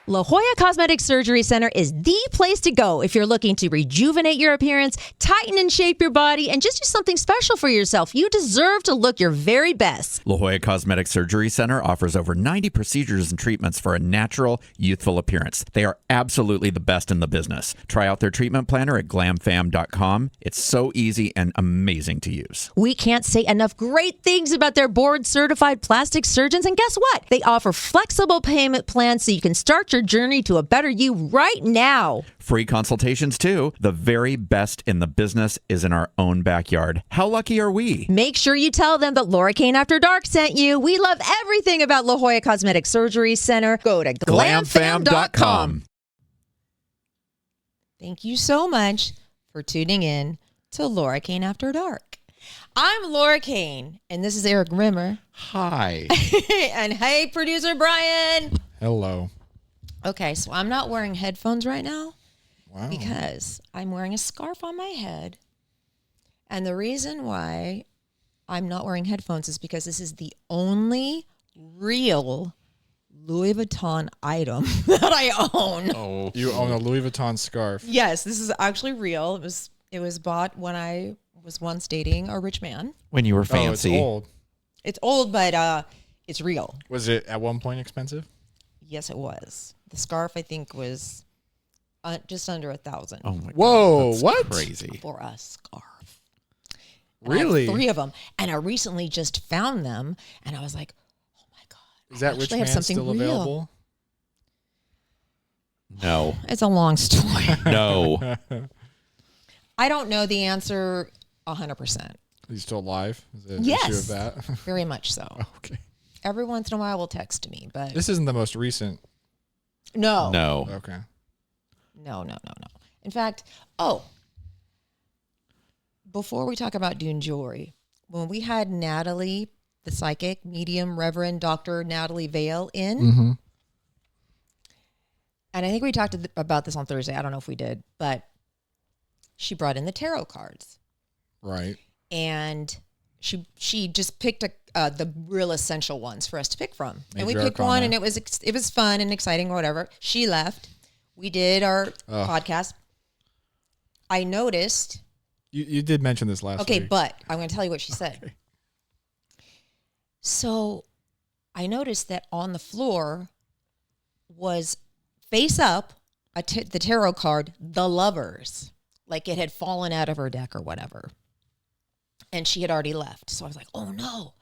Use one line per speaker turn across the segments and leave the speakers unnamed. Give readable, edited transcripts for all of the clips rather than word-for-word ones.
La Jolla Cosmetic Surgery Center is the place to go if you're looking to rejuvenate your appearance, tighten and shape your body, and just do something special for yourself. You deserve to look your very best.
La Jolla Cosmetic Surgery Center offers over 90 procedures and treatments for a natural, youthful appearance. They are absolutely the best in the business. Try out their treatment planner at glamfam.com. It's so easy and amazing to use.
We can't say enough great things about their board-certified plastic surgeons, and guess what? They offer flexible payment plans so you can start your journey to a better you right now.
Free consultations, too. The very best in the business is in our own backyard. How lucky are we?
Make sure you tell them that Laura Cain After Dark sent you. We love everything about La Jolla Cosmetic Surgery Center. Go to glamfam.com. Thank you so much for tuning in to Laura Cain After Dark. I'm Laura Cain, and this is Eric Rimmer.
Hi.
And hey, producer Brian.
Hello.
Okay, so I'm not wearing headphones right now.
Wow.
Because I'm wearing a scarf on my head. And the reason why I'm not wearing headphones is because this is the only real Louis Vuitton item that I own.
Oh, you own a Louis Vuitton scarf.
Yes, this is actually real. It was bought when I was once dating a rich man.
When you were fancy.
Oh, it's old.
It's old, but it's real.
Was it at one point expensive?
Yes, it was. The scarf, I think, was just under $1,000.
Oh my God.
Whoa,
That's
what?
Crazy.
For a scarf.
Really?
I have 3 of them. And I recently just found them, and I was like, oh my God.
Is that rich man still available?
No.
It's a long story.
No.
I don't know the answer 100%.
He's still alive? Is it an
Yes.
issue of that?
Very much so.
Okay.
Every once in a while will text me, but
This isn't the most recent.
no.
No.
Okay.
No. In fact, before we talk about doing jewelry, when we had Natalie, the psychic, medium, Reverend Dr. Natalie Vale in,
Mm-hmm.
and I think we talked about this on Thursday. I don't know if we did, but she brought in the tarot cards.
Right.
And she just picked the real essential ones for us to pick from. And we
Major
picked one,
Arcana.
and it was fun and exciting or whatever. She left. We did our podcast. I noticed.
You did mention this last week.
But I'm going to tell you what she said.
Okay.
So I noticed that on the floor was face up the tarot card, the Lovers, like it had fallen out of her deck or whatever. And she had already left. So I was like, oh no.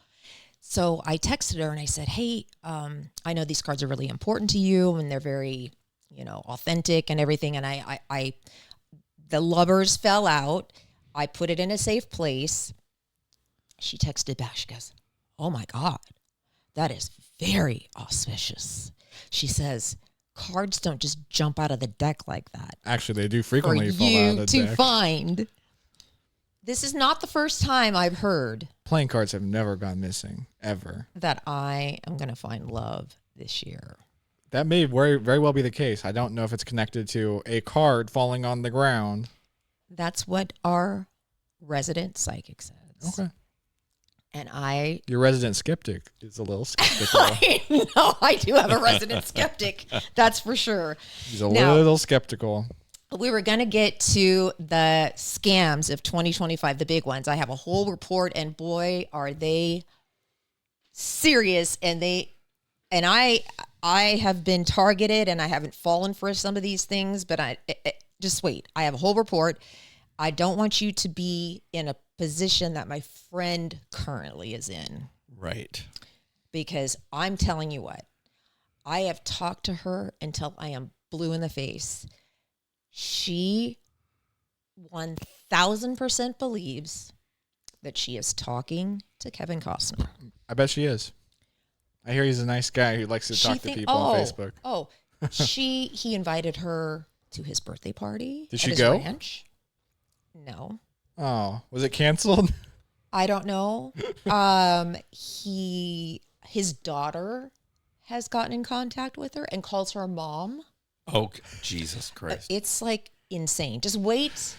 So I texted her and I said, hey, I know these cards are really important to you and they're very, authentic and everything. And I the Lovers fell out. I put it in a safe place. She texted back. She goes, oh my God, that is very auspicious. She says, cards don't just jump out of the deck like that.
Actually, they do frequently
For
fall out
you
of the
to
deck.
find. This is not the first time I've heard
Playing cards have never gone missing, ever.
that I am going to find love this year.
That may very, very well be the case. I don't know if it's connected to a card falling on the ground.
That's what our resident psychic says.
Okay.
And I
Your resident skeptic is a little skeptical.
I know I do have a resident skeptic. That's for sure.
He's a
Now-
little skeptical.
We were going to get to the scams of 2025, the big ones. I have a whole report, and boy, are they serious. And I have been targeted, and I haven't fallen for some of these things, but just wait. I have a whole report. I don't want you to be in a position that my friend currently is in.
Right.
Because I'm telling you what, I have talked to her until I am blue in the face. She 1,000% believes that she is talking to Kevin Costner.
I bet she is. I hear he's a nice guy who likes to talk to people on Facebook.
He invited her to his birthday party.
Did
at
she
his
go?
Ranch. No.
Oh, was it canceled?
I don't know. His daughter has gotten in contact with her and calls her mom.
Oh, Jesus Christ.
It's like insane. Just wait.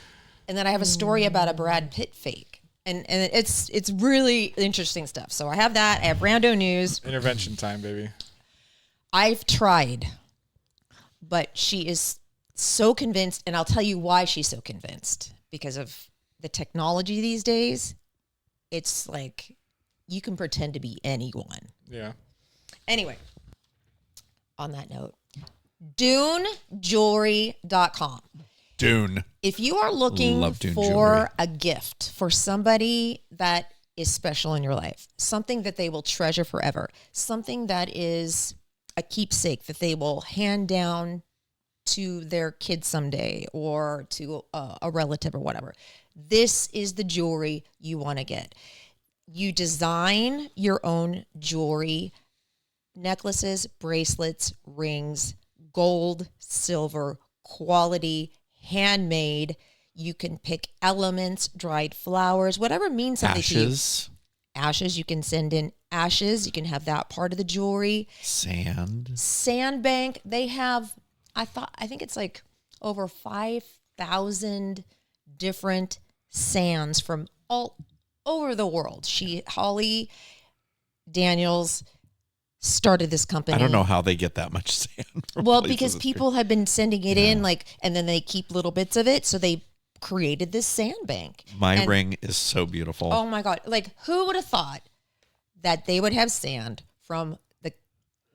And then I have a story about a Brad Pitt fake. And it's really interesting stuff. So I have that. I have rando news.
Intervention time, baby.
I've tried but she is so convinced, and I'll tell you why she's so convinced. Because of the technology these days, it's like you can pretend to be anyone.
Yeah.
Anyway, on that note, DuneJewelry.com.
Dune.
If you are looking
Love Dune
for
jewelry.
a gift for somebody that is special in your life, something that they will treasure forever, something that is a keepsake that they will hand down to their kids someday or to a relative or whatever, this is the jewelry you want to get. You design your own jewelry, necklaces, bracelets, rings, gold, silver, quality, handmade. You can pick elements, dried flowers, whatever means something to you. Ashes, you can send in ashes. You can have that part of the jewelry. Sandbank, they have, I think it's like over 5,000 different sands from all over the world. Holly Daniels started this company.
I don't know how they get that much sand.
Well, because people have been sending it in, and then they keep little bits of it. So they created this sandbank.
My ring is so beautiful.
Oh my God. Like, who would have thought that they would have sand from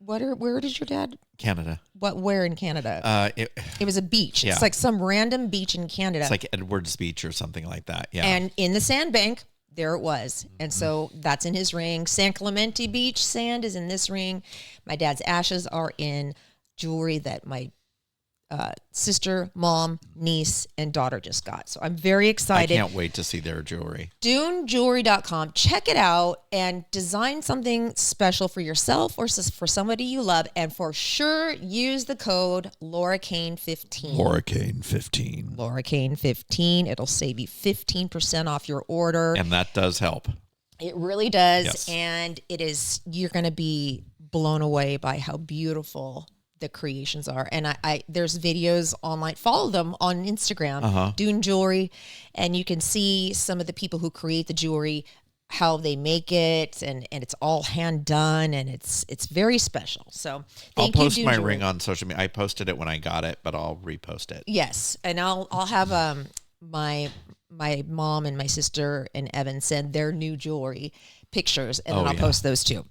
where did your dad?
Canada.
Where in Canada? It was a beach.
Yeah.
It's like some random beach in Canada.
It's like Edwards Beach or something like that. Yeah.
And in the sandbank, there it was. And so that's in his ring. San Clemente Beach sand is in this ring. My dad's ashes are in jewelry that my sister, mom, niece, and daughter just got. So I'm very excited.
I can't wait to see their jewelry.
DuneJewelry.com. Check it out and design something special for yourself or for somebody you love. And for sure, use the code LauraCain15.
LauraCain15.
LauraCain15. It'll save you 15% off your order.
And that does help.
It really does.
Yes.
And you're going to be blown away by how beautiful the creations are. And I there's videos online. Follow them on Instagram, Dune Jewelry, and you can see some of the people who create the jewelry, how they make it, and it's all hand done, and it's very special. So
I'll post my ring on social media. I posted it when I got it, but I'll repost it.
Yes, and I'll have my mom and my sister and Evan send their new jewelry pictures, and then I'll post those too.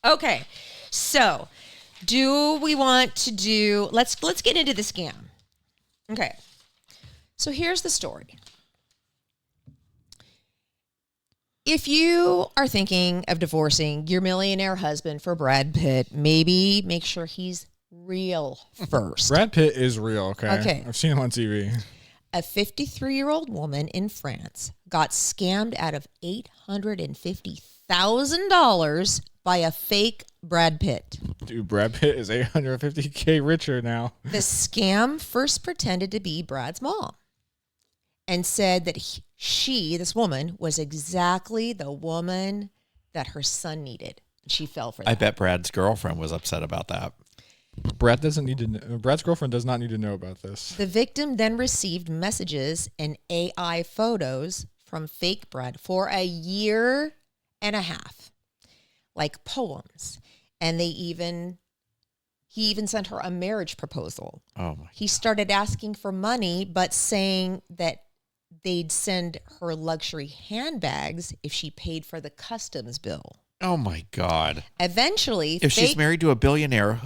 Okay, so do we want to do? Let's get into the scam. Okay, so here's the story. If you are thinking of divorcing your millionaire husband for Brad Pitt, maybe make sure he's real first.
Brad Pitt is real, okay?
Okay.
I've seen him on TV.
A 53-year-old woman in France got scammed out of $850,000 by a fake Brad Pitt.
Dude, Brad Pitt is $850K richer now.
The scam first pretended to be Brad's mom and said that this woman, was exactly the woman that her son needed. She fell for that.
I bet Brad's girlfriend was upset about that.
Brad doesn't need to know. Brad's girlfriend does not need to know about this.
The victim then received messages and AI photos from fake Brad for a year and a half, like poems. And he even sent her a marriage proposal.
Oh my!
He started asking for money, but saying that they'd send her luxury handbags if she paid for the customs bill.
Oh my God!
Eventually,
if she's married to a billionaire,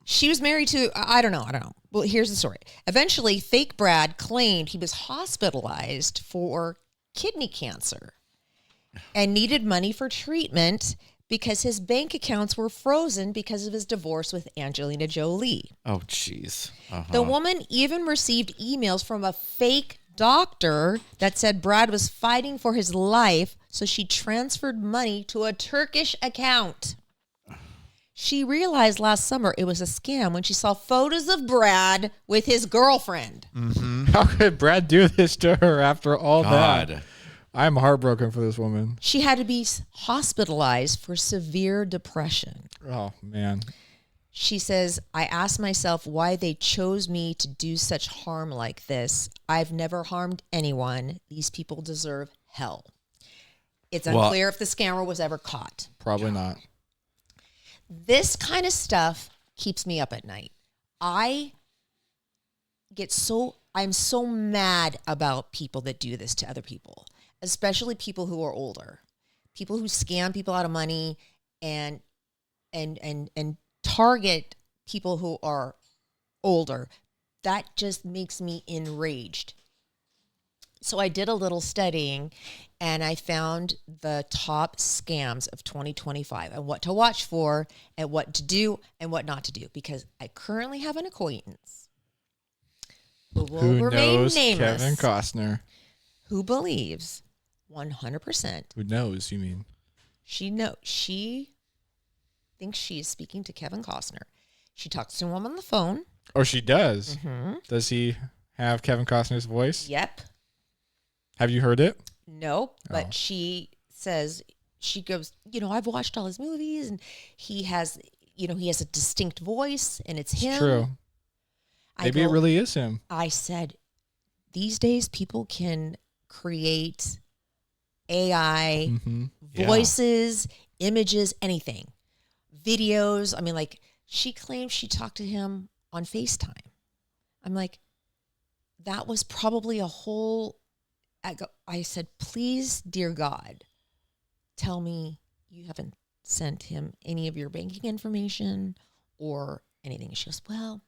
she was married to, I don't know. Well, here's the story. Eventually, fake Brad claimed he was hospitalized for kidney cancer and needed money for treatment because his bank accounts were frozen because of his divorce with Angelina Jolie.
Oh, jeez.
The woman even received emails from a fake doctor that said Brad was fighting for his life, so she transferred money to a Turkish account. She realized last summer it was a scam when she saw photos of Brad with his girlfriend.
Mm-hmm.
How could Brad do this to her after all
God.
that? I'm heartbroken for this woman.
She had to be hospitalized for severe depression.
Oh, man.
She says, I asked myself why they chose me to do such harm like this. I've never harmed anyone. These people deserve hell. It's unclear if the scammer was ever caught.
Probably not.
This kind of stuff keeps me up at night. I I'm so mad about people that do this to other people, especially people who are older, people who scam people out of money and target people who are older. That just makes me enraged. So I did a little studying and I found the top scams of 2025 and what to watch for and what to do and what not to do, because I currently have an acquaintance who will
Who
remain
knows
nameless,
Kevin Costner?
who believes 100%.
Who knows, you mean?
She thinks she is speaking to Kevin Costner. She talks to him on the phone.
Oh, she does.
Mm-hmm.
Does he have Kevin Costner's voice?
Yep.
Have you heard it?
No, but
Oh.
she says, she goes, I've watched all his movies and he has a distinct voice and it's him.
True. Maybe it really is him.
I said, these days people can create AI voices, images, anything, videos. I mean, like, she claims she talked to him on FaceTime. I'm like, that was probably a whole. I said, please, dear God, tell me you haven't sent him any of your banking information or anything. She goes, well,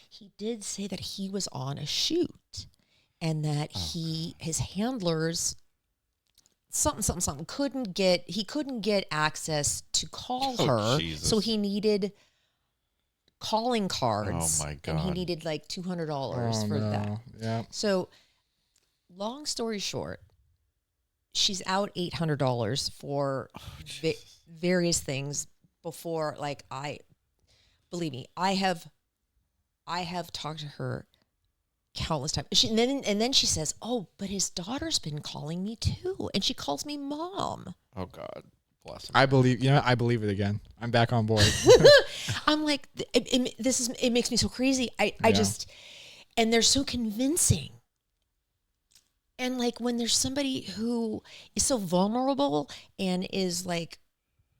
he did say that he was on a shoot and that his handlers something couldn't get access to call her.
Jesus.
So he needed calling cards.
Oh my God.
And he needed like $200 for that.
Yeah.
So long story short, she's out $800 for various things before, like, believe me, I have talked to her countless times. And then she says, "Oh, but his daughter's been calling me too, and she calls me mom."
Oh God, bless him.
I believe. I believe it again. I'm back on board.
I'm like, it makes me so crazy. I just, and they're so convincing. And like, when there's somebody who is so vulnerable and is like,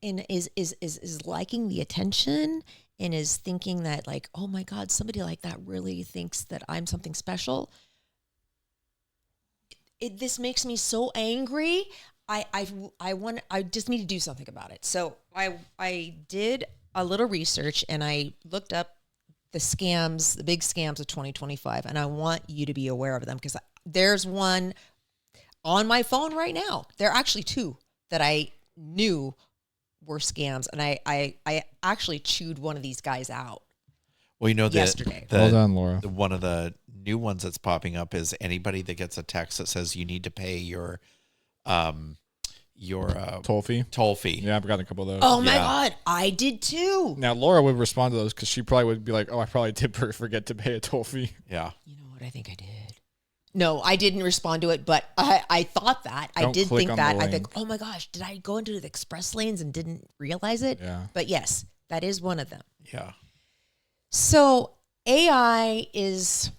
and is liking the attention and is thinking that, like, oh my God, somebody like that really thinks that I'm something special. This makes me so angry. I just need to do something about it. So I did a little research and I looked up the big scams of 2025, and I want you to be aware of them, because there's one on my phone right now. There are actually two that I knew were scams, and I actually chewed one of these guys out.
Well,
yesterday.
Hold on, Laura.
One of the new ones that's popping up is anybody that gets a text that says you need to pay your
toll fee.
Toll fee.
Yeah, I've got a couple of those.
Oh my God, I did too.
Now Laura would respond to those because she probably would be like, "Oh, I probably did forget to pay a toll fee."
Yeah.
You know what? I think I did. No, I didn't respond to it, but I thought that. I did think that. I think, oh my gosh, did I go into the express lanes and didn't realize it?
Yeah.
But yes, that is one of them.
Yeah.
So AI is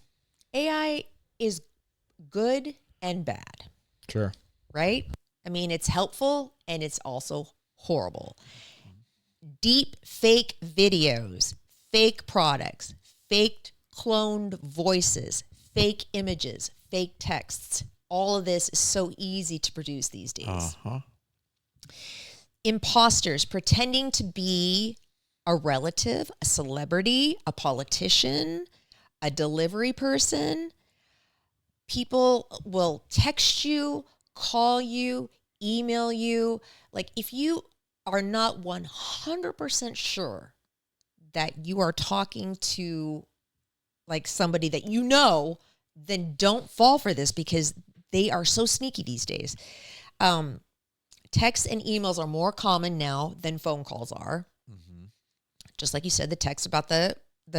good and bad,
Sure.
right? I mean, it's helpful and it's also horrible. Deep fake videos, fake products, fake cloned voices, fake images, fake texts. All of this is so easy to produce these days.
Uh-huh.
Imposters pretending to be a relative, a celebrity, a politician, a delivery person. People will text you, call you, email you. Like, if you are not 100% sure that you are talking to, like, somebody that you know, then don't fall for this, because they are so sneaky these days. Texts and emails are more common now than phone calls are.
Mm-hmm.
Just like you said, the text about the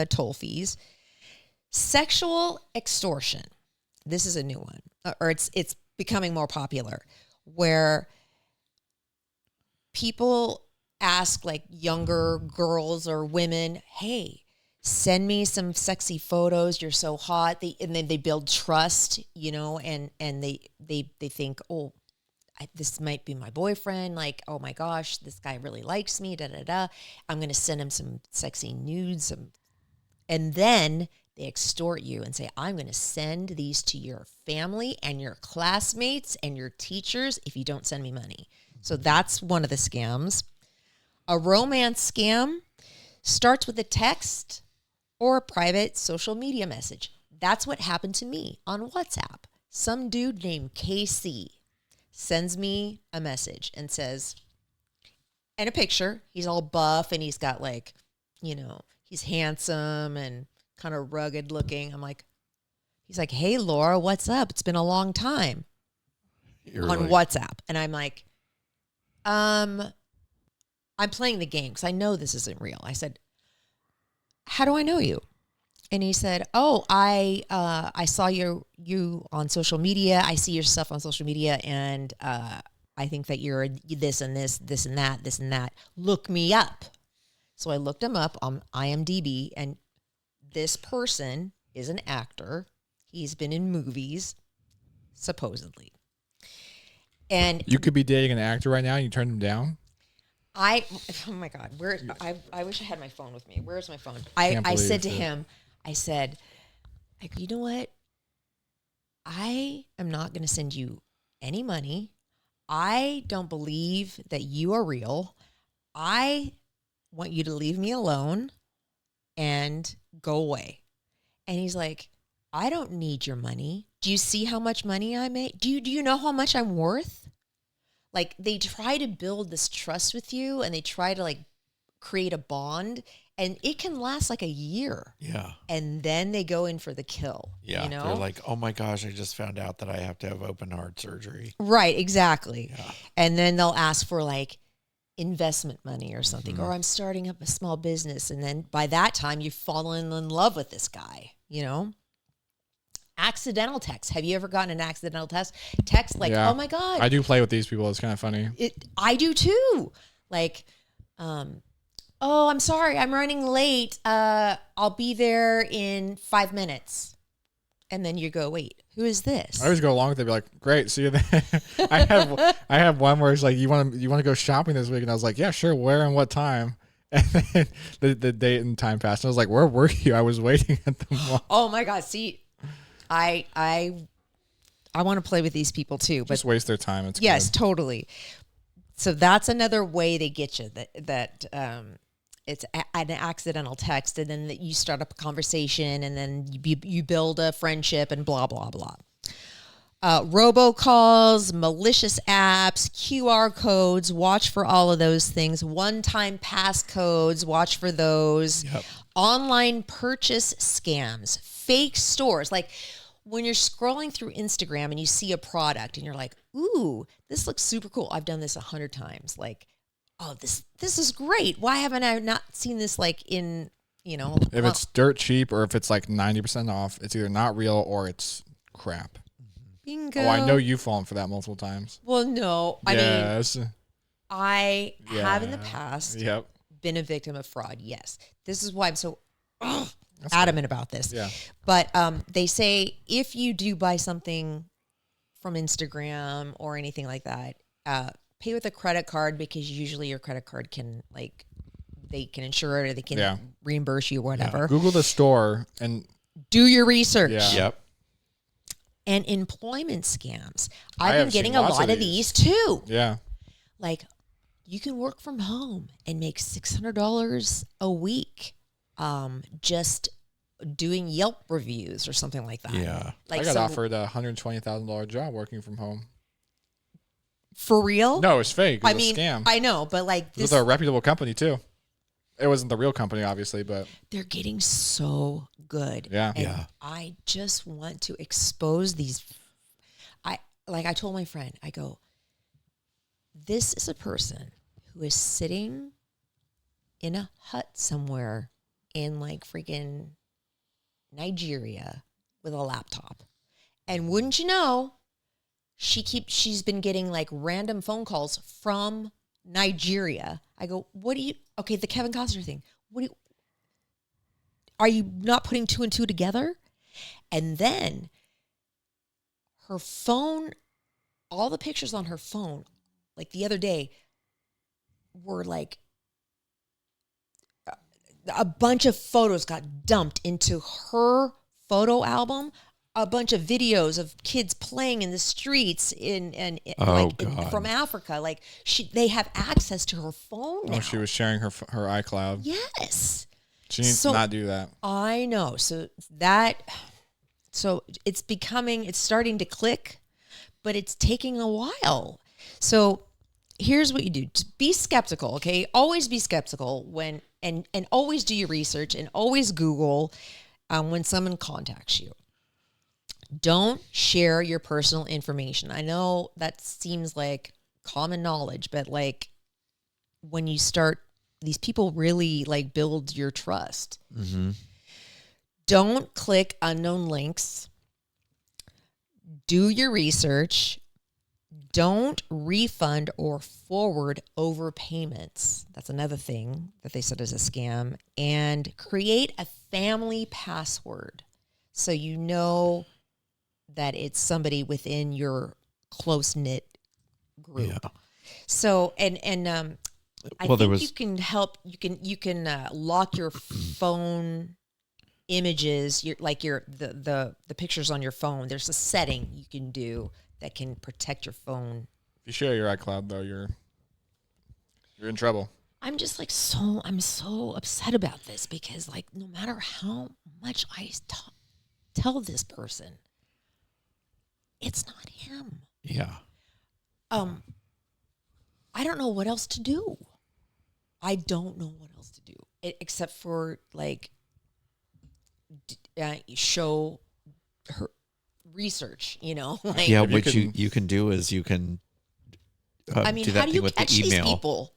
toll fees. Sexual extortion. This is a new one, or it's becoming more popular, where people ask, like, younger girls or women, "Hey, send me some sexy photos. You're so hot." And then they build trust, and they think, "Oh, this might be my boyfriend. Like, oh my gosh, this guy really likes me. Da da da. I'm gonna send him some sexy nudes, some And then they extort you and say, I'm going to send these to your family and your classmates and your teachers if you don't send me money. So that's one of the scams. A romance scam starts with a text or a private social media message. That's what happened to me on WhatsApp. Some dude named KC sends me a message and says, and a picture, he's all buff and he's got like, he's handsome and kind of rugged looking. He's like, hey, Laura, what's up? It's been a long time on WhatsApp. And I'm like, I'm playing the game because I know this isn't real. I said, how do I know you? And he said, oh, I saw you on social media. I see your stuff on social media. And I think that you're this and this, this and that, this and that. Look me up. So I looked him up on IMDb, and this person is an actor. He's been in movies, supposedly. And
you could be dating an actor right now and you turned him down?
oh my God, I wish I had my phone with me. Where's my phone? I said to him, you know what? I am not going to send you any money. I don't believe that you are real. I want you to leave me alone and go away. And he's like, I don't need your money. Do you see how much money I make? Do you know how much I'm worth? Like, they try to build this trust with you, and they try to like create a bond, and it can last like a year.
Yeah.
And then they go in for the kill.
Yeah. They're like, oh my gosh, I just found out that I have to have open heart surgery.
Right, exactly.
Yeah.
And then they'll ask for like investment money or something, or I'm starting up a small business. And then by that time, you've fallen in love with this guy, Accidental text. Have you ever gotten an accidental text like,
Yeah.
oh my God.
I do play with these people. It's kind of funny.
I do too. Like, oh, I'm sorry, I'm running late. I'll be there in 5 minutes. And then you go, wait, who is this?
I always go along with it. Be like, great, see you there. I have one where it's like, you want to go shopping this week, and I was like, yeah, sure. Where and what time? And then the date and time passed. And I was like, where were you? I was waiting at the mall.
Oh my God, see. I want to play with these people too, but
Just waste their time. It's
yes,
good.
totally. So that's another way they get you that it's an accidental text, and then you start up a conversation, and then you build a friendship, and blah blah blah. Robocalls, malicious apps, QR codes. Watch for all of those things. One-time passcodes. Watch for those.
Yep.
Online purchase scams. Fake stores. Like when you're scrolling through Instagram and you see a product and you're like, ooh, this looks super cool. I've done this 100 times. Like, oh, this is great. Why haven't I not seen this like in,
If it's dirt cheap or if it's like 90% off, it's either not real or it's crap.
bingo.
Oh, I know you've fallen for that multiple times.
Well, no. I mean,
Yes.
I
Yeah.
have in the past
Yep.
been a victim of fraud. Yes. This is why I'm so
That's
adamant about this.
Yeah.
But they say if you do buy something from Instagram or anything like that, pay with a credit card, because usually your credit card can they can insure it or they can reimburse you or whatever.
Google the store and
Do your research.
Yeah.
Yep.
And employment scams.
I
I've been
have
getting
seen
a
lots
lot
of
of these too.
yeah.
Like, you can work from home and make $600 a week just doing Yelp reviews or something like that.
Yeah.
Like,
I got
so,
offered a $120,000 job working from home.
for real?
No, it's fake. It was
I mean,
a scam.
I know, but like
It was
this,
a reputable company too. It wasn't the real company, obviously, but
they're getting so good.
yeah.
And
Yeah.
I just want to expose these. I told my friend, I go, this is a person who is sitting in a hut somewhere in like freaking Nigeria with a laptop. And wouldn't you know, she's been getting like random phone calls from Nigeria. I go, okay, the Kevin Costner thing. Are you not putting two and two together? And then her phone, all the pictures on her phone, like the other day, were like a bunch of photos got dumped into her photo album. A bunch of videos of kids playing in the streets from Africa. Like they have access to her phone now.
Oh, she was sharing her iCloud.
Yes.
She needs to not do that.
I know. So it's starting to click, but it's taking a while. So here's what you do. Just be skeptical, okay? Always be skeptical and always do your research and always Google when someone contacts you. Don't share your personal information. I know that seems like common knowledge, but like when you start, these people really like build your trust.
Mm-hmm.
Don't click unknown links. Do your research. Don't refund or forward overpayments. That's another thing that they said is a scam. And create a family password so you know that it's somebody within your close-knit group. Yeah. So, I think you can help. You can lock your phone images, the pictures on your phone. There's a setting you can do that can protect your phone.
If you share your iCloud, though, you're in trouble.
I'm just like I'm so upset about this because like no matter how much I tell this person, it's not him.
Yeah.
I don't know what else to do. I don't know what else to do except for like show her research, like,
yeah, what you can do is you can
I mean,
do that
how do you
thing with
catch
the
these
email.
people?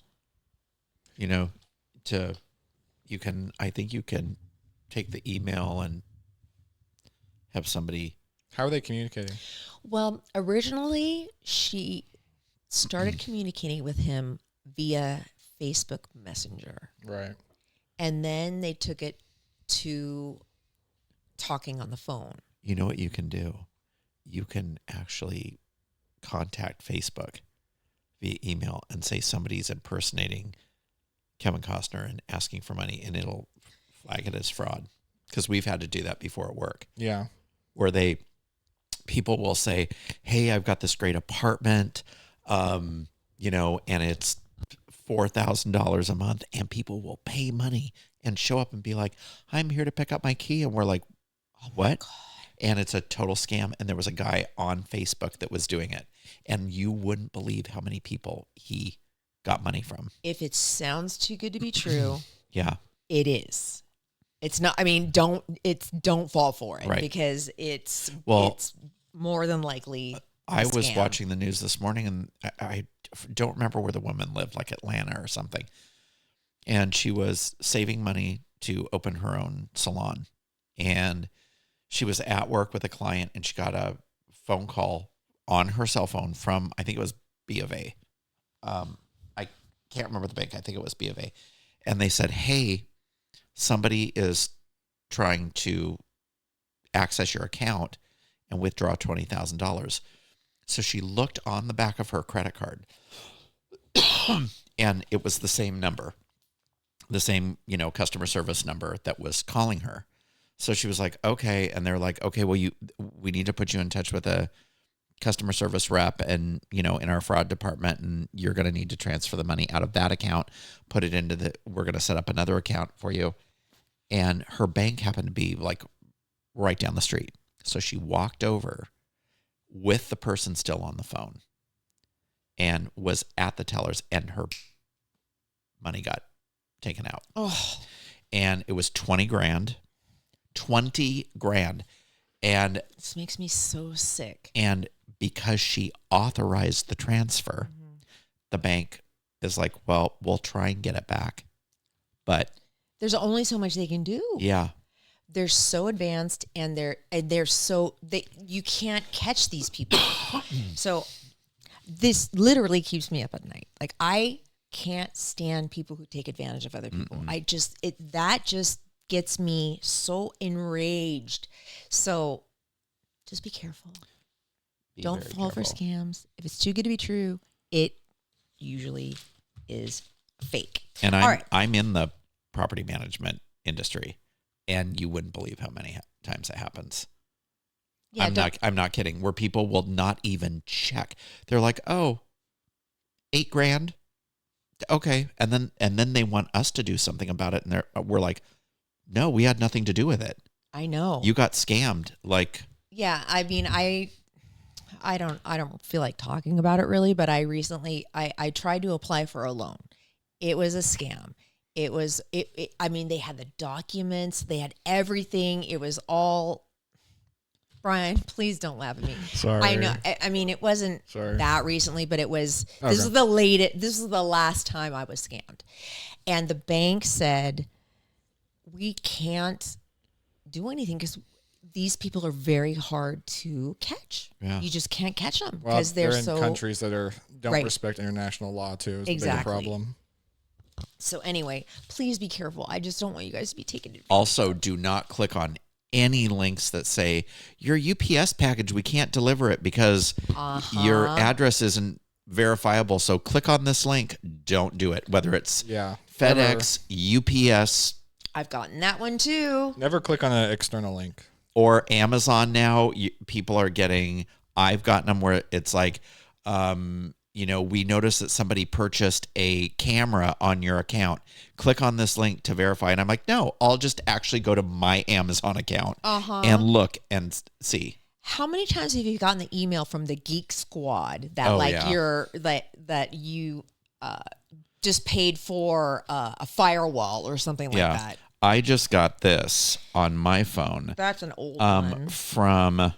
I think you can take the email and have somebody.
How are they communicating?
Well, originally she started communicating with him via Facebook Messenger.
Right.
And then they took it to talking on the phone.
You know what you can do? You can actually contact Facebook via email and say somebody's impersonating Kevin Costner and asking for money, and it'll flag it as fraud. Because we've had to do that before at work.
Yeah.
Where people will say, hey, I've got this great apartment, and it's $4,000 a month, and people will pay money and show up and be like, I'm here to pick up my key. And we're like, what? And it's a total scam. And there was a guy on Facebook that was doing it. And you wouldn't believe how many people he got money from.
If it sounds too good to be true,
yeah,
it is. It's not, I mean, don't fall for it, right? Because it's more than likely.
I was watching the news this morning, and I don't remember where the woman lived, like Atlanta or something. And she was saving money to open her own salon. And she was at work with a client, and she got a phone call on her cell phone from, I think it was B of A. I can't remember the bank. I think it was B of A. And they said, hey, somebody is trying to access your account and withdraw $20,000. So she looked on the back of her credit card, and it was the same number, the same, customer service number that was calling her. So she was like, okay. And they're like, okay, well, we need to put you in touch with a customer service rep and, in our fraud department, and you're going to need to transfer the money out of that account, put it into we're going to set up another account for you. And her bank happened to be like right down the street. So she walked over with the person still on the phone and was at the tellers, and her money got taken out.
Oh.
And it was $20,000. And
this makes me so sick.
And because she authorized the transfer, the bank is like, well, we'll try and get it back. But
there's only so much they can do.
Yeah.
They're so advanced, and you can't catch these people. So this literally keeps me up at night. Like, I can't stand people who take advantage of other people. That just gets me so enraged. So just be careful. Don't fall for scams. If it's too good to be true, it usually is fake.
And I'm in the property management industry, and you wouldn't believe how many times it happens.
Yeah,
I'm not kidding. Where people will not even check. They're like, oh, $8,000. Okay. And then they want us to do something about it. And we're like, no, we had nothing to do with it.
I know.
You got scammed. Like,
yeah, I mean, I don't feel like talking about it really, but I recently, I tried to apply for a loan. It was a scam. I mean, they had the documents, they had everything. It was all, Brian, please don't laugh at me.
Sorry.
I know. I mean, it wasn't that recently, but it was, this is the last time I was scammed. And the bank said, we can't do anything because these people are very hard to catch. Yeah. You just can't catch them because they're
in
so
countries that don't respect international law too. Is the bigger problem.
So anyway, please be careful. I just don't want you guys to be taken advantage.
Also, do not click on any links that say your UPS package, we can't deliver it because your address isn't verifiable. So click on this link. Don't do it. Whether it's FedEx, UPS.
I've gotten that one too.
Never click on an external link.
Or Amazon now, people are getting, I've gotten them where it's like, we noticed that somebody purchased a camera on your account. Click on this link to verify. And I'm like, no, I'll just actually go to my Amazon account and look and see.
How many times have you gotten the email from the Geek Squad that that you just paid for a firewall or something like that?
I just got this on my phone.
That's an old one.
From.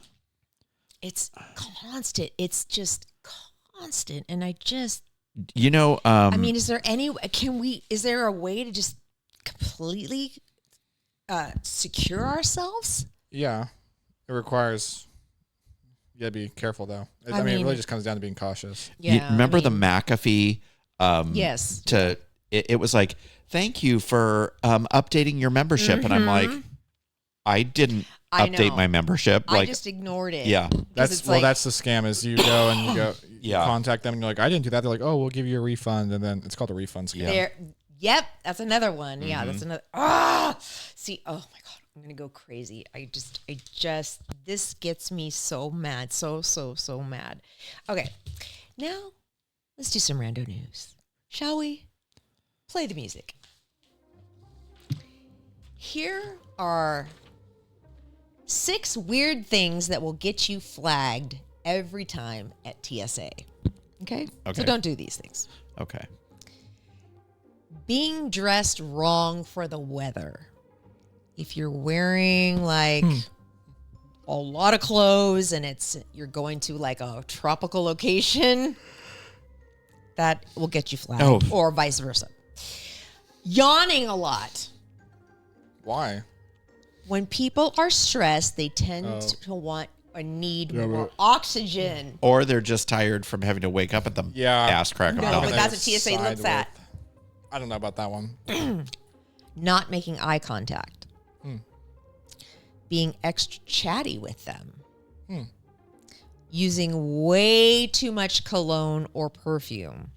It's constant. It's just constant, and I just.
I
mean, is there a way to just completely secure ourselves?
Yeah, it requires. You gotta be careful though. I mean, it really just comes down to being cautious.
Yeah. Remember the McAfee?
Yes.
It was like, thank you for updating your membership. And I'm like, I didn't update my membership.
I just ignored it.
Yeah.
That's the scam is you go and you contact them and you're like, I didn't do that. They're like, oh, we'll give you a refund. And then it's called a refund scam.
Yep. That's another one. Yeah. That's another. See, oh my God. I'm going to go crazy. I just, this gets me so mad. So mad. Okay. Now let's do some rando news. Shall we? Play the music. Here are 6 weird things that will get you flagged every time at TSA. Okay? So don't do these things.
Okay.
Being dressed wrong for the weather. If you're wearing like a lot of clothes and you're going to like a tropical location, that will get you flagged, or vice versa. Yawning a lot.
Why?
When people are stressed, they tend to want or need more oxygen.
Or they're just tired from having to wake up at the ass crack of dawn.
No, but that's what TSA looks at.
I don't know about that one.
Not making eye contact. Being extra chatty with them. Using way too much cologne or perfume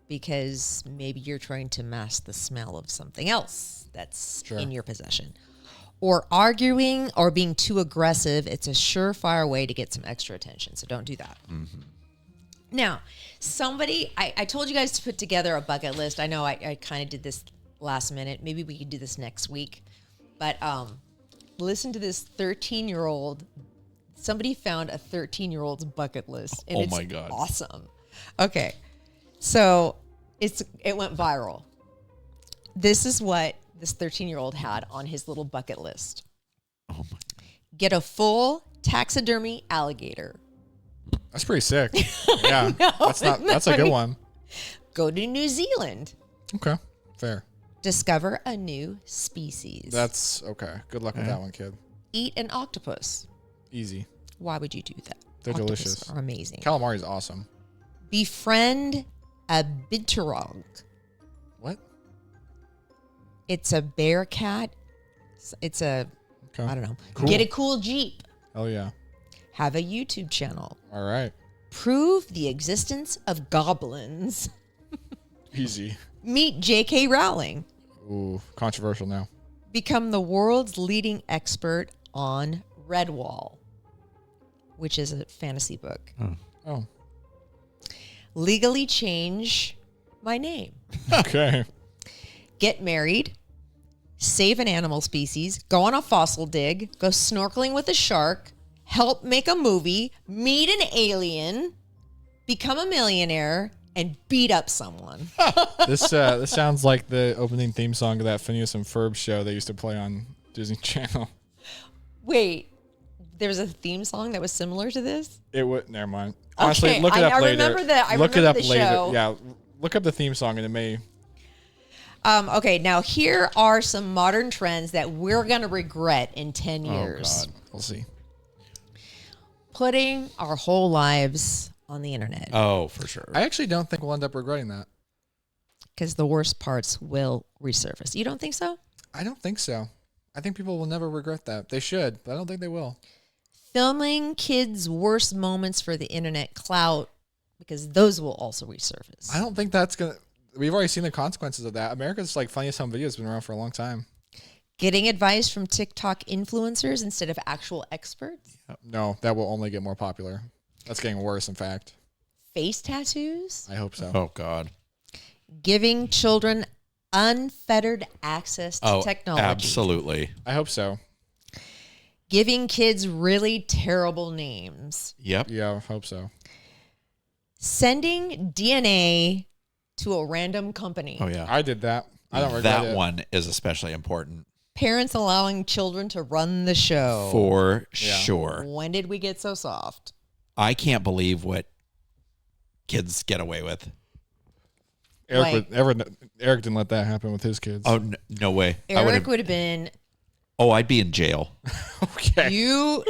because maybe you're trying to mask the smell of something else that's in your possession. Or arguing or being too aggressive. It's a surefire way to get some extra attention. So don't do that. Mm-hmm. Now, I told you guys to put together a bucket list. I know I kind of did this last minute. Maybe we could do this next week. But listen to this 13-year-old. Somebody found a 13-year-old's bucket list. And
my God.
Awesome. Okay. So it went viral. This is what this 13-year-old had on his little bucket list.
Oh my.
Get a full taxidermy alligator.
That's pretty sick. Yeah. That's a good one.
Go to New Zealand.
Okay. Fair.
Discover a new species.
That's okay. Good luck with that one, kid.
Eat an octopus.
Easy.
Why would you do that?
They're
Octopus
delicious.
are amazing.
Calamari is awesome.
Befriend a bitterog.
What?
It's a bear cat. It's a, I don't know. Cool. Get a cool Jeep.
Oh, yeah.
Have a YouTube channel.
All right.
Prove the existence of goblins.
Easy.
Meet J.K. Rowling.
Ooh, controversial now.
Become the world's leading expert on Redwall, which is a fantasy book.
Oh.
Legally change my name.
Okay.
Get married. Save an animal species. Go on a fossil dig. Go snorkeling with a shark. Help make a movie. Meet an alien. Become a millionaire. And beat up someone.
This sounds like the opening theme song of that Phineas and Ferb show they used to play on Disney Channel.
Wait, there was a theme song that was similar to this?
It would. Never mind. Honestly,
Okay,
look it up
I
later.
remember that. I
look
remember
it up
the
later.
show.
Yeah, look up the theme song and it may.
Okay, now here are some modern trends that we're going to regret in 10 years.
Oh God, we'll see.
Putting our whole lives on the internet.
Oh, for sure.
I actually don't think we'll end up regretting that.
Because the worst parts will resurface. You don't think so?
I don't think so. I think people will never regret that. They should, but I don't think they will.
Filming kids' worst moments for the internet clout, because those will also resurface.
I don't think that's gonna. We've already seen the consequences of that. America's like Funniest Home Videos has been around for a long time.
Getting advice from TikTok influencers instead of actual experts.
No, that will only get more popular. That's getting worse, in fact.
Face tattoos.
I hope so.
Oh, God.
Giving children unfettered access to technology.
Absolutely.
I hope so.
Giving kids really terrible names.
Yep.
Yeah, I hope so.
Sending DNA to a random company.
Oh, yeah.
I did that. I don't regret
That
it.
one is especially important.
Parents allowing children to run the show.
For sure.
When did we get so soft?
I can't believe what kids get away with.
Eric didn't let that happen with his kids.
Oh, no way.
Eric would have been.
Oh, I'd be in jail.
Okay.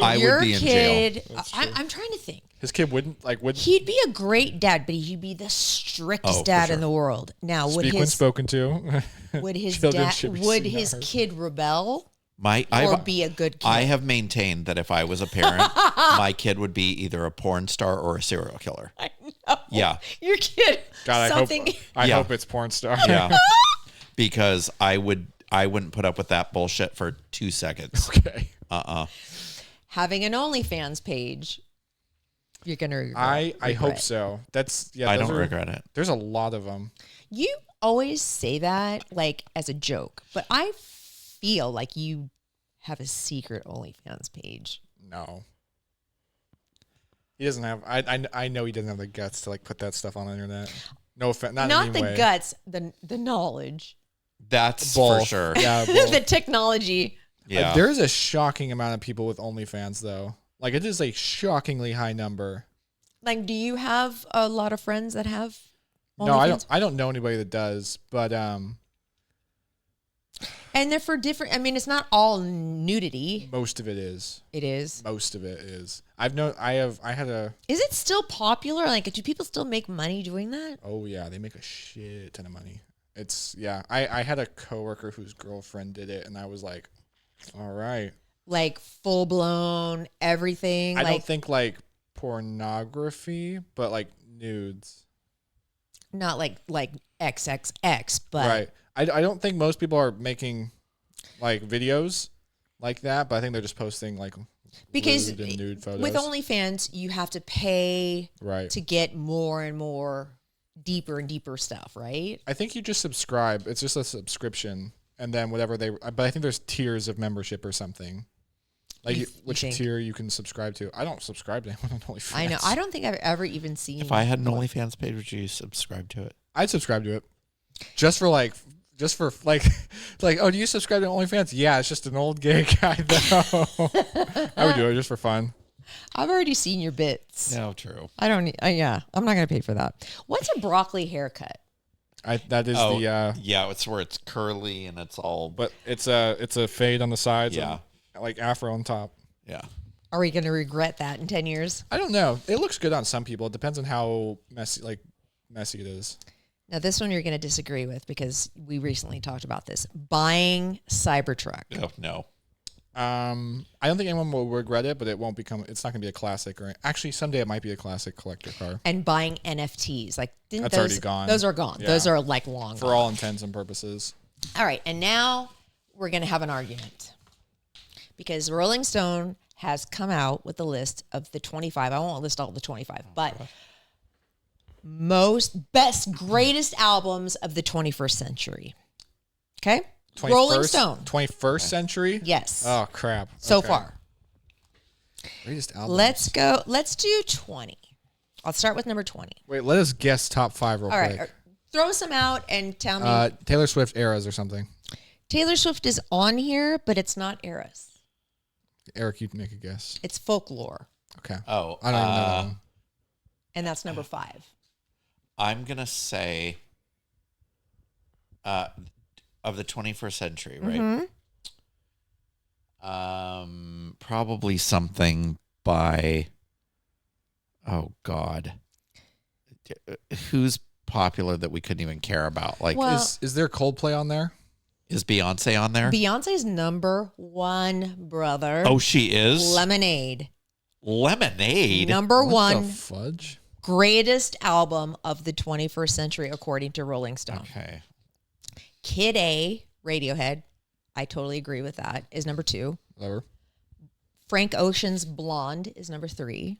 I
your
would be in
kid.
jail.
I'm trying to think.
His kid wouldn't.
He'd be a great dad, but he'd be the strictest
for
dad
sure.
in the world. Now,
Speak when spoken to.
would his
Children
dad?
should be
Would
seen, not
his
heard.
kid rebel or
I've-
be a good kid?
I have maintained that if I was a parent, my kid would be either a porn star or a serial killer.
I know.
Yeah.
Your kid.
God,
something.
I
Yeah.
hope it's porn star.
Yeah. Because I wouldn't put up with that bullshit for 2 seconds.
Okay.
Having an OnlyFans page. You're gonna regret.
I hope so. That's
I
those
don't
are-
regret it.
There's a lot of them.
You always say that like as a joke, but I feel like you have a secret OnlyFans page.
No. He doesn't have. I know he doesn't have the guts to like put that stuff on the internet. No offense. Not
Not
in
the
any way.
guts, the knowledge,
That's
Both.
for sure.
Yeah. both.
the technology.
Yeah.
There's a shocking amount of people with OnlyFans though. Like it is a shockingly high number.
Like, do you have a lot of friends that have OnlyFans?
No, I don't know anybody that does, but
And they're for different. I mean, it's not all nudity.
most of it is.
It is.
Most of it is. I had a.
Is it still popular? Like, do people still make money doing that?
Oh yeah, they make a shit ton of money. It's yeah. I had a coworker whose girlfriend did it, and I was like, all right.
Like full blown everything.
I
like,
don't think like pornography, but like nudes.
not like XXX, but
Right. I don't think most people are making like videos like that, but I think they're just posting like
because
lewd and nude photos.
with OnlyFans, you have to pay
right.
to get more and more deeper and deeper stuff, right?
I think you just subscribe. It's just a subscription, and then whatever they. But I think there's tiers of membership or something. Like
You
which
think?
tier you can subscribe to. I don't subscribe to anyone on OnlyFans.
I know. I don't think I've ever even seen.
If I had an OnlyFans page, would you subscribe to it?
I'd subscribe to it, just for like, oh, do you subscribe to OnlyFans? Yeah, it's just an old gay guy though. I would do it just for fun.
I've already seen your bits.
No, true.
I don't. Yeah, I'm not gonna pay for that. What's a broccoli haircut?
That is the.
Yeah, it's where it's curly and it's all.
But it's a fade on the sides.
Yeah.
And like afro on top.
Yeah.
Are we gonna regret that in 10 years?
I don't know. It looks good on some people. It depends on how messy it is.
Now, this one you're going to disagree with because we recently talked about this. Buying Cybertruck.
Oh, no.
I don't think anyone will regret it, but it won't become. It's not going to be a classic. Or actually, someday it might be a classic collector car
And buying NFTs. Like, didn't
That's
those,
already gone.
Those are gone.
Yeah.
Those are like long
for
gone.
all intents and purposes.
All right, and now we're going to have an argument because Rolling Stone has come out with a list of the 25. I won't list all the 25, but best, greatest albums of the 21st century. Okay? Rolling Stone.
21st century?
Yes.
Oh, crap.
So
Okay.
far.
Greatest albums.
Let's go. Let's do 20. I'll start with number 20.
Wait, let us guess top 5 real
All
quick.
right. Throw some out and tell me.
Taylor Swift eras or something.
Taylor Swift is on here, but it's not eras.
Eric, you can make a guess.
It's folklore.
Okay.
Oh,
I don't even know that one.
And that's number 5.
I'm gonna say of the 21st century, right? Probably something by, oh God, who's popular that we couldn't even care about? Like,
Well-
Is there Coldplay on there?
is Beyonce on there?
Beyonce's number 1, brother.
Oh, she is?
Lemonade.
Lemonade?
Number
What
1
the fudge?
greatest album of the 21st century, according to Rolling Stone.
Okay.
Kid A, Radiohead. I totally agree with that. Is number 2.
Whatever.
Frank Ocean's Blonde is number 3.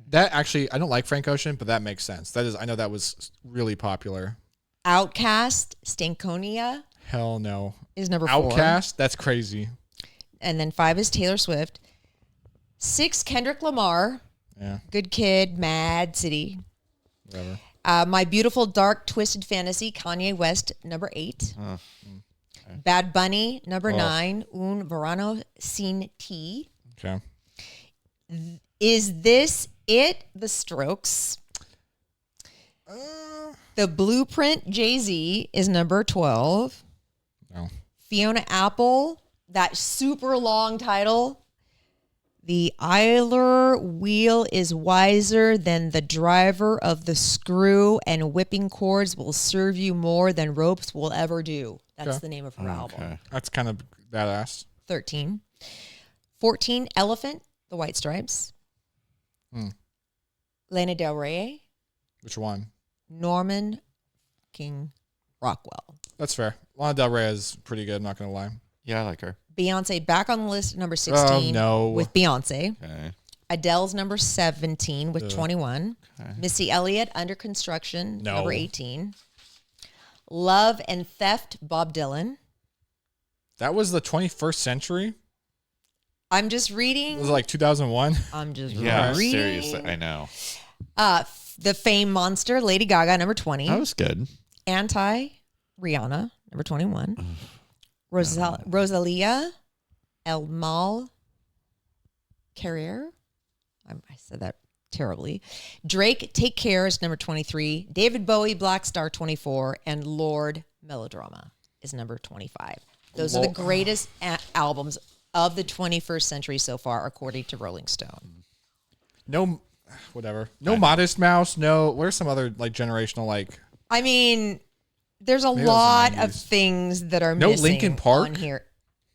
That actually, I don't like Frank Ocean, but that makes sense. That is, I know that was really popular.
Outcast, Stankonia
Hell no.
is number 4.
Outcast? That's crazy.
And then 5 is Taylor Swift. 6, Kendrick Lamar.
Yeah,
Good Kid, Mad City.
whatever.
My Beautiful Dark Twisted Fantasy, Kanye West, number 8.
Okay.
Bad Bunny, number
Oh.
9. Un Verano Sin Ti.
Okay.
Is This It? The Strokes. The Blueprint, Jay-Z, is number 12.
No.
Fiona Apple, that super long title. The idler wheel is wiser than the driver of the screw, and whipping cords will serve you more than ropes will ever do. That's
Okay.
the name of her album.
Okay.
That's kind of badass.
13. 14, Elephant, The White Stripes. Lana Del Rey,
Which one?
Norman King Rockwell.
That's fair. Lana Del Rey is pretty good, not going to lie.
Yeah, I like her.
Beyonce back on the list at number 16
no.
with Beyonce.
Okay.
Adele's number 17 with 21.
Okay.
Missy Elliott, Under Construction,
No.
number 18. Love and Theft, Bob Dylan.
That was the 21st century?
I'm just reading.
Was it like 2001?
I'm just
Yeah,
reading.
seriously, I know.
The Fame Monster, Lady Gaga, number 20.
That was good.
Anti, Rihanna, number 21. Rosalia, El Mal Carrier. I said that terribly. Drake, Take Care is number 23. David Bowie, Black Star, 24. And Lord, Melodrama is number 25. Those are the greatest albums of the 21st century so far, according to Rolling Stone.
No, whatever. No Modest Mouse. No, where's some other like generational like?
I mean, there's a
Maybe that was
lot
the
of
90s.
things that are
No
missing
Linkin Park?
on here.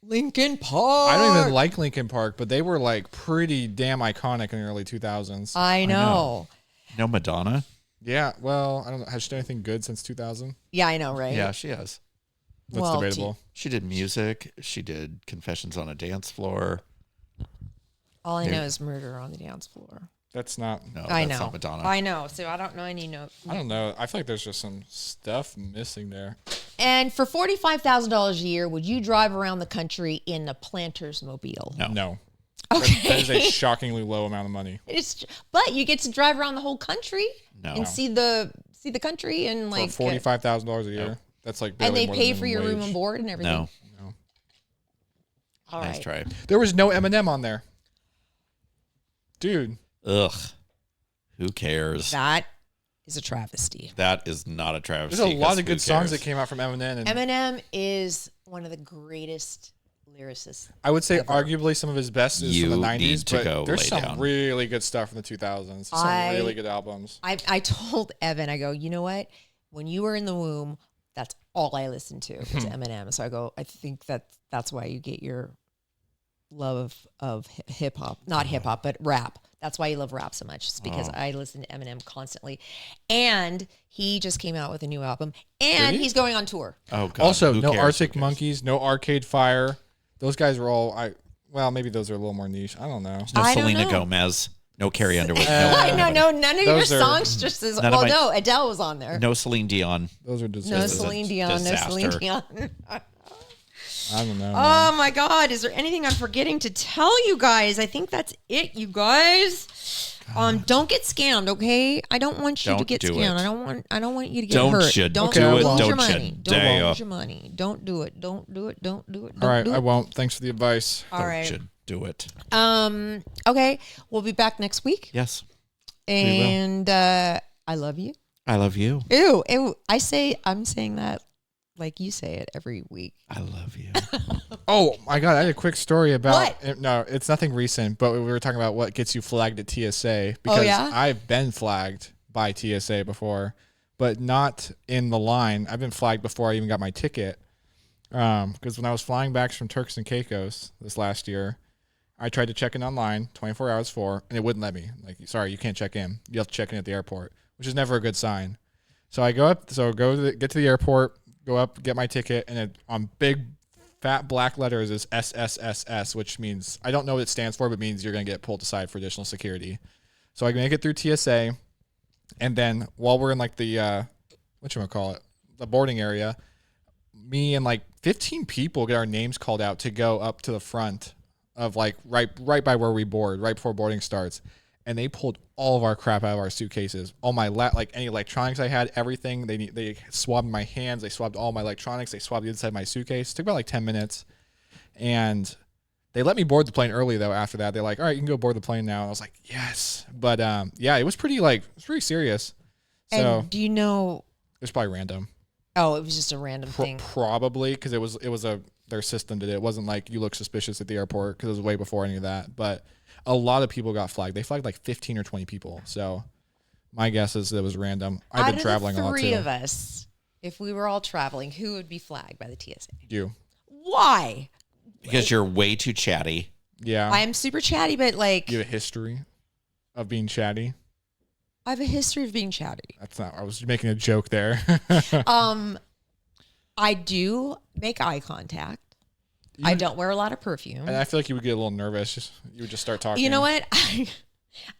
Linkin Park.
I don't even like Linkin Park, but they were like pretty damn iconic in the early 2000s.
I know.
No Madonna?
Yeah, well, I don't know. Has she done anything good since 2000?
Yeah, I know, right?
Yeah, she has.
That's
Well,
debatable.
She did music. She did Confessions on a Dance Floor.
All I know is Murder on the Dance Floor.
That's not.
No,
I
that's
know.
not Madonna.
I know. So I don't know any note.
I don't know. I feel like there's just some stuff missing there.
And for $45,000 a year, would you drive around the country in a planter's mobile?
No.
No.
Okay.
That is a shockingly low amount of money.
But you get to drive around the whole country
No.
and see the country and like
For $45,000 a year.
Nope.
That's like
and
barely
they
more
pay
than
for your
minimum
room and
wage.
board and everything.
No.
All
Nice
right.
try.
There was no Eminem on there. Dude.
Ugh. Who cares?
That is a travesty.
That is not a travesty.
There's a lot
'cause
of
who
good songs
cares?
that came out from Eminem. And
Eminem is one of the greatest lyricists.
I would say
ever.
arguably some of his best is
You
from the
need
90s,
to
but
go
there's
lay
some
down.
really good stuff from the 2000s. Some really good albums.
I told Evan, I go, you know what? When you were in the womb, that's all I listened to was Eminem. So I go, I think that's why you get your love of hip hop, not hip hop, but rap. That's why you love rap so much. It's because I listen to Eminem constantly. And he just came out with a new album. And he's going on tour.
Oh, God.
Also,
Who
no
cares?
Arctic Monkeys, no Arcade Fire. Those guys were all, well, maybe those are a little more niche. I don't know.
No
I don't
Selena
know.
Gomez. No Carrie Underwood.
No, none of your
Those are-
songs just as
None of my-
no, Adele was on there.
No Celine Dion.
Those are
No
disasters.
Celine Dion, no Celine
disaster.
Dion.
I don't know.
Oh my God. Is there anything I'm forgetting to tell you guys? I think that's it, you guys. Don't get scammed, okay? I don't want you to
Don't
get
do
scammed.
it.
I don't want you to get
Don't
hurt.
you
Don't
do
lose
it,
your
don't
money.
you
Don't
dare.
lose your money. Don't do it. Don't do it. Don't do it. Don't
All right,
do it.
I won't. Thanks for the advice.
All right.
Should do it.
Okay. We'll be back next week.
Yes.
And I love you.
I love you.
Ew. I'm saying that like you say it every week.
I love you.
Oh my God, I had a quick story about.
What?
No, it's nothing recent, but we were talking about what gets you flagged at TSA because
yeah?
I've been flagged by TSA before, but not in the line. I've been flagged before I even got my ticket. Because when I was flying back from Turks and Caicos this last year, I tried to check in online 24 hours before, and it wouldn't let me. Like, sorry, you can't check in. You have to check in at the airport, which is never a good sign. So I get to the airport, go up, get my ticket, and on big fat black letters is SSSS, which means, I don't know what it stands for, but it means you're going to get pulled aside for additional security. So I make it through TSA, and then while we're in like the, the boarding area, me and like 15 people get our names called out to go up to the front of like right by where we board, right before boarding starts. And they pulled all of our crap out of our suitcases. All my like any electronics I had, everything. They swabbed my hands. They swabbed all my electronics. They swabbed the inside of my suitcase. It took about like 10 minutes. And they let me board the plane early though. After that, they're like, "All right, you can go board the plane now." And I was like, "Yes." But yeah, it was pretty serious. So
And do you know?
it was probably random.
Oh, it was just a random thing.
Probably because it was their system did it. It wasn't like you look suspicious at the airport because it was way before any of that. But a lot of people got flagged. They flagged like 15 or 20 people. So my guess is it was random. I've been traveling a lot too.
Three of us, if we were all traveling, who would be flagged by the TSA?
You.
Why?
Because you're way too chatty.
Yeah.
I'm super chatty, but like
You have a history of being chatty.
I have a history of being chatty.
That's not. I was making a joke there.
I do make eye contact. I don't wear a lot of perfume.
And I feel like you would get a little nervous. You would just start talking.
You know what?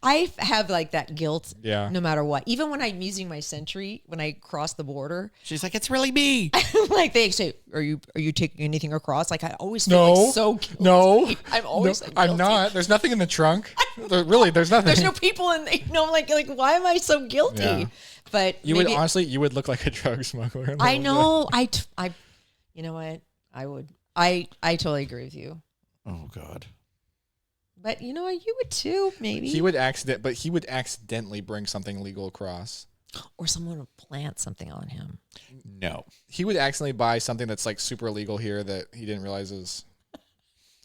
I have like that guilt
Yeah.
no matter what. Even when I'm using my Sentry, when I cross the border,
She's like, it's really me.
like they say, are you taking anything across? Like I always feel like so guilty.
No.
I'm always like,
I'm
guilty.
not. There's nothing in the trunk. There's nothing.
There's no people in like why am I so guilty?
Yeah.
But
You
maybe,
would honestly, you would look like a drug smuggler. a
I
little
know. I you know what? I would. I totally agree with you.
Oh, God.
But you know what? You would too, maybe.
bit. He would accidentally bring something illegal across.
Or someone would plant something on him.
No.
He would accidentally buy something that's like super illegal here that he didn't realize is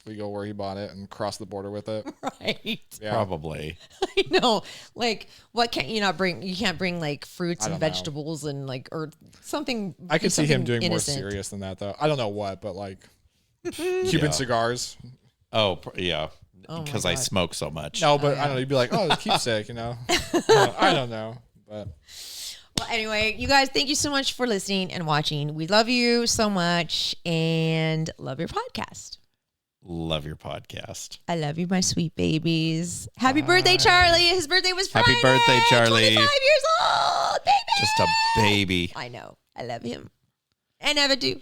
legal where he bought it and cross the border with it.
Right.
Yeah.
Probably.
I know. Like, what can't you not bring? You can't bring like fruits
I
and
don't know.
vegetables and like or something.
I could see him
something
doing
innocent.
more serious than that though. I don't know what, but like Cuban
Yeah.
cigars.
Oh, yeah.
Oh my
Because I
God.
smoke so much.
No, but I don't know. You'd be like, oh, it's keepsake, you know. I don't know, but
Well, anyway, you guys, thank you so much for listening and watching. We love you so much and love your podcast.
Love your podcast.
I love you, my sweet babies. Happy birthday, Charlie. His birthday was Friday.
Happy birthday, Charlie.
25 years old, baby.
Just a baby.
I know. I love him. I never do.